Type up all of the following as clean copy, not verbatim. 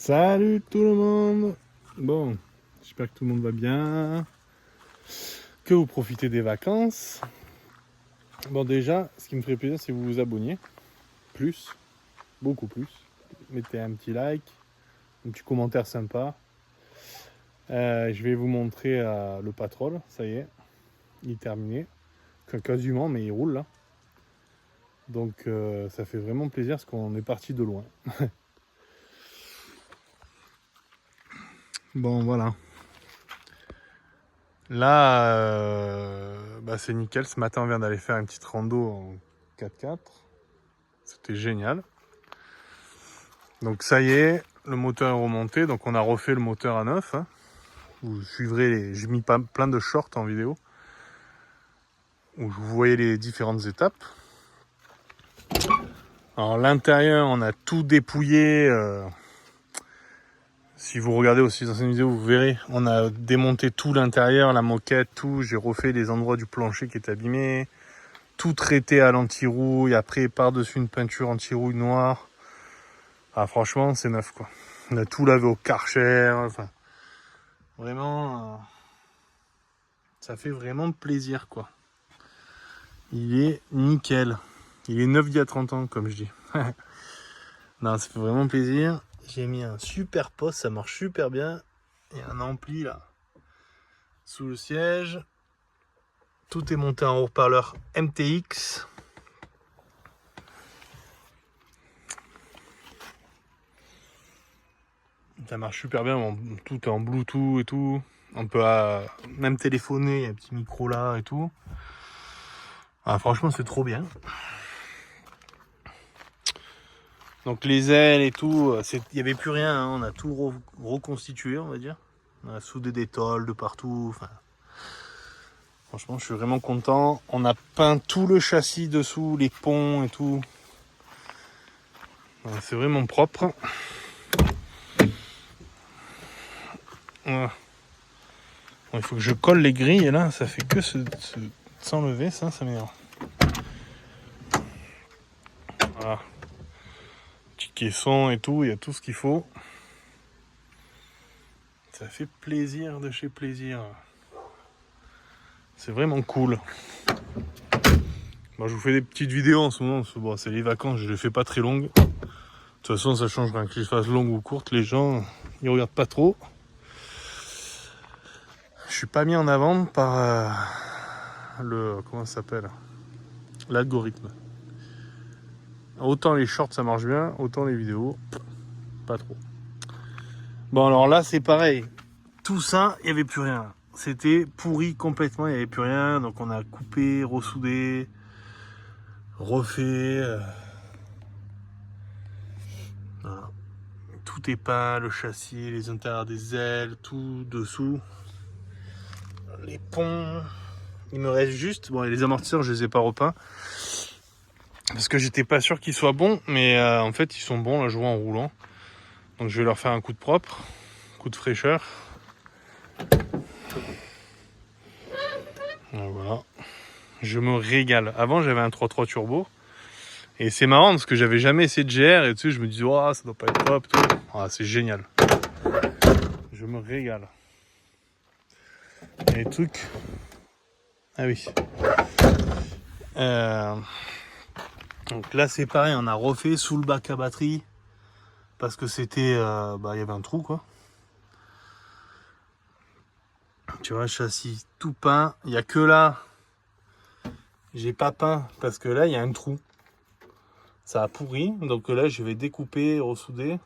Salut tout le monde. Bon, j'espère que tout le monde va bien, que vous profitez des vacances. Bon, déjà, ce qui me ferait plaisir, c'est que vous vous abonniez. Plus, beaucoup plus. Mettez un petit like, un petit commentaire sympa. Je vais vous montrer le patrol, ça y est, il est terminé. Quasiment, mais il roule là. Donc ça fait vraiment plaisir parce qu'on est parti de loin. Bon, voilà. Là, c'est nickel. Ce matin, on vient d'aller faire une petite rando en 4x4. C'était génial. Donc ça y est, le moteur est remonté. Donc on a refait le moteur à neuf. Hein. Vous suivrez j'ai mis plein de shorts en vidéo où vous voyez les différentes étapes. Alors l'intérieur, on a tout dépouillé. Si vous regardez aussi dans cette vidéo, vous verrez, on a démonté tout l'intérieur, la moquette, tout. J'ai refait les endroits du plancher qui étaient abîmés. Tout traité à l'anti-rouille. Après, par-dessus une peinture anti-rouille noire. Ah, franchement, c'est neuf, quoi. On a tout lavé au Karcher. Enfin, vraiment, ça fait vraiment plaisir, quoi. Il est nickel. Il est neuf d'il y a 30 ans, comme je dis. Non, ça fait vraiment plaisir. J'ai mis un super poste, ça marche super bien. Il y a un ampli là sous le siège. Tout est monté en haut-parleur MTX. Ça marche super bien, tout est en Bluetooth et tout. On peut même téléphoner, il y a un petit micro là et tout. Ah, franchement, c'est trop bien. Donc les ailes et tout, il n'y avait plus rien, hein. On a tout reconstitué, on va dire. On a soudé des tôles de partout. Enfin, franchement, je suis vraiment content. On a peint tout le châssis dessous, les ponts et tout. C'est vraiment propre. Voilà. Bon, il faut que je colle les grilles et là, ça fait que s'enlever, ça m'énerve. Voilà. Petit caisson et tout, il y a tout ce qu'il faut. Ça fait plaisir de chez plaisir. C'est vraiment cool. Bon, je vous fais des petites vidéos en ce moment. Bon, c'est les vacances, je les fais pas très longues. De toute façon, ça change rien que je les fasse longues ou courtes. Les gens, ils regardent pas trop. Je suis pas mis en avant par comment ça s'appelle, l'algorithme. Autant les shorts ça marche bien, autant les vidéos, pas trop. Bon, alors là, c'est pareil. Tout ça, il n'y avait plus rien. C'était pourri complètement, il n'y avait plus rien. Donc on a coupé, ressoudé, refait. Voilà. Tout est peint, le châssis, les intérieurs des ailes, tout dessous. Les ponts. Il me reste juste... Bon, les amortisseurs, je les ai pas repeints. Parce que j'étais pas sûr qu'ils soient bons. Mais en fait, ils sont bons, là, je vois en roulant. Donc je vais leur faire un coup de propre. Coup de fraîcheur. Voilà. Je me régale. Avant, j'avais un 3.3 turbo. Et c'est marrant parce que j'avais jamais essayé de GR. Et tu sais, je me disais, oh, ça doit pas être top. Tout. Ah, c'est génial. Je me régale. Et les trucs... Ah oui. Donc là, c'est pareil. On a refait sous le bac à batterie. Parce que c'était... il y avait un trou, quoi. Tu vois, châssis tout peint. Il n'y a que là... J'ai pas peint parce que là, il y a un trou. Ça a pourri. Donc là, je vais découper, ressouder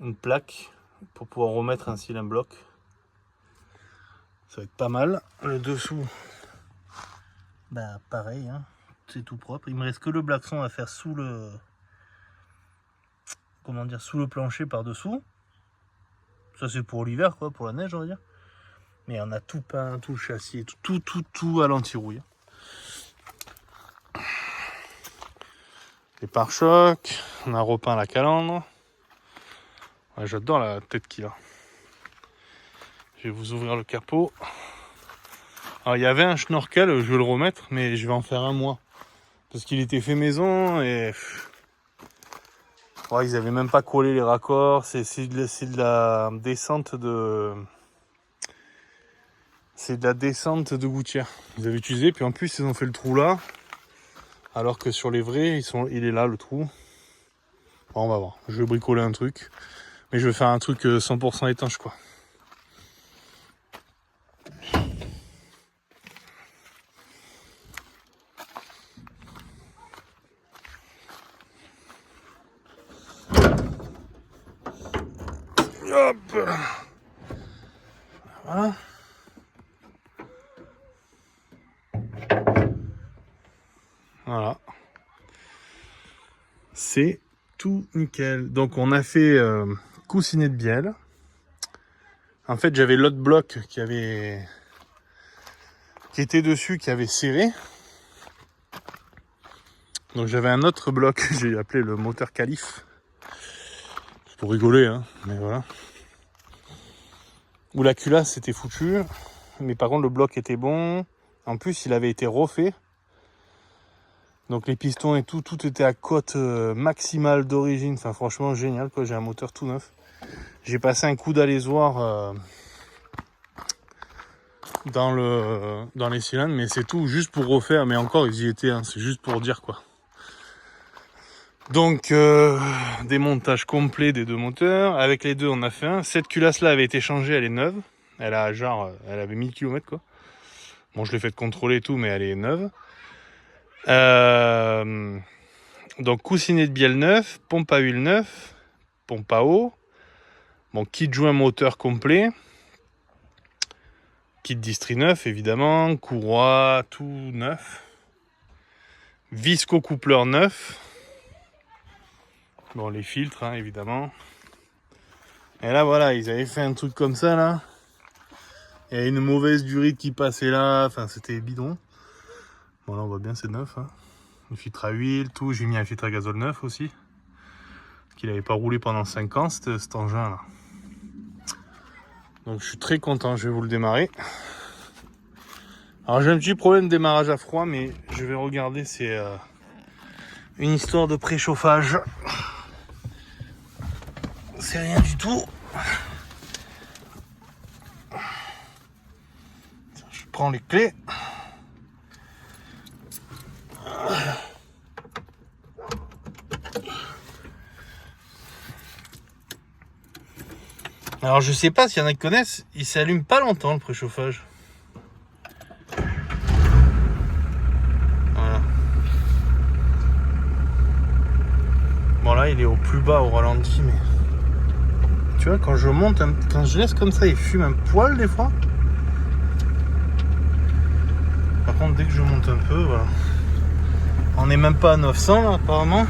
une plaque pour pouvoir remettre ainsi un bloc. Ça va être pas mal. Le dessous, pareil, hein. C'est tout propre. Il me reste que le blackson à faire sous le... Comment dire, sous le plancher par dessous. Ça, c'est pour l'hiver, quoi, pour la neige, on va dire. Mais on a tout peint, tout le châssis, tout à l'anti-rouille. Les pare-chocs, on a repeint la calandre. Ouais, j'adore la tête qu'il a. Je vais vous ouvrir le capot. Alors il y avait un schnorkel, je vais le remettre, mais je vais en faire un moi. Parce qu'il était fait maison et... Ouais, ils avaient même pas collé les raccords. C'est de la descente de... C'est de la descente de gouttière. Ils avaient utilisé, puis en plus ils ont fait le trou là. Alors que sur les vrais, il est là le trou. Bon, on va voir. Je vais bricoler un truc. Mais je vais faire un truc 100% étanche quoi. Hop. Voilà. Voilà. C'est tout nickel. Donc on a fait coussinet de bielle. En fait j'avais l'autre bloc qui était dessus, qui avait serré. Donc j'avais un autre bloc que j'ai appelé le moteur calife. C'est pour rigoler, hein, mais voilà. Où la culasse était foutue. Mais par contre le bloc était bon. En plus il avait été refait. Donc les pistons et tout était à cote maximale d'origine. Enfin franchement génial quoi, j'ai un moteur tout neuf. J'ai passé un coup d'alésoir dans les cylindres, mais c'est tout, juste pour refaire. Mais encore ils y étaient, hein, c'est juste pour dire quoi. Donc démontage complet des deux moteurs. Avec les deux on a fait un. Cette culasse là avait été changée, elle est neuve. Elle a genre, elle avait 1000 km quoi. Bon je l'ai fait contrôler et tout, mais elle est neuve. Donc coussinet de bielle neuf, pompe à huile neuf, pompe à eau, bon kit joint moteur complet, kit distri neuf évidemment, courroie tout neuf, visco coupleur neuf, bon les filtres hein, évidemment. Et là voilà, ils avaient fait un truc comme ça là. Il y a une mauvaise durite qui passait là, enfin c'était bidon. Bon là on voit bien c'est neuf hein. Le filtre à huile, tout, j'ai mis un filtre à gazole neuf aussi. Parce qu'il n'avait pas roulé pendant 5 ans cet engin là. Donc je suis très content, je vais vous le démarrer. Alors j'ai un petit problème de démarrage à froid, mais je vais regarder, c'est une histoire de préchauffage. C'est rien du tout. Je prends les clés. Alors je sais pas s'il y en a qui connaissent, il s'allume pas longtemps le préchauffage. Voilà. Bon là il est au plus bas au ralenti, mais tu vois quand je monte, quand je laisse comme ça il fume un poil des fois. Par contre dès que je monte un peu, voilà. On n'est même pas à 900 là apparemment.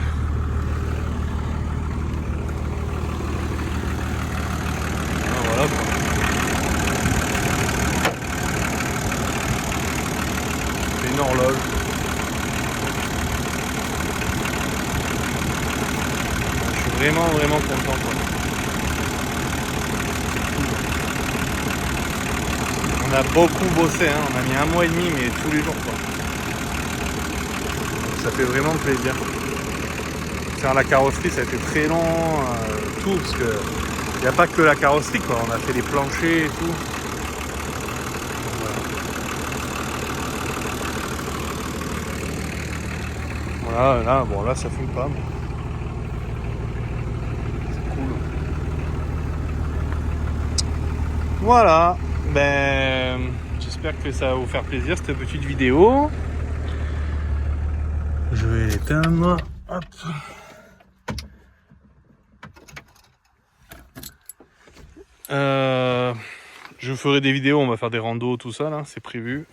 Voilà quoi. C'est une horloge. Je suis vraiment content quoi. On a beaucoup bossé, hein. On a mis 1 mois et demi, mais tous les jours quoi. Ça fait vraiment plaisir. Faire la carrosserie, ça a été très long, tout, parce que il n'y a pas que la carrosserie quoi. On a fait les planchers et tout. Voilà, là, bon là ça fume pas, mais c'est cool. Voilà, ben j'espère que ça va vous faire plaisir cette petite vidéo. Je vais l'éteindre. Hop. Je ferai des vidéos, on va faire des randos, tout ça là, c'est prévu.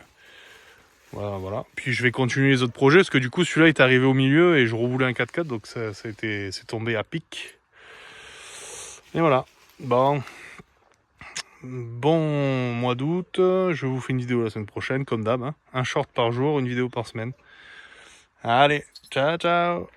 Voilà. Puis je vais continuer les autres projets parce que du coup celui-là est arrivé au milieu et je revoulais un 4x4 donc c'est tombé à pic. Et voilà. Bon mois d'août. Je vous fais une vidéo la semaine prochaine comme d'hab. Hein. Un short par jour, une vidéo par semaine. Allez, ciao.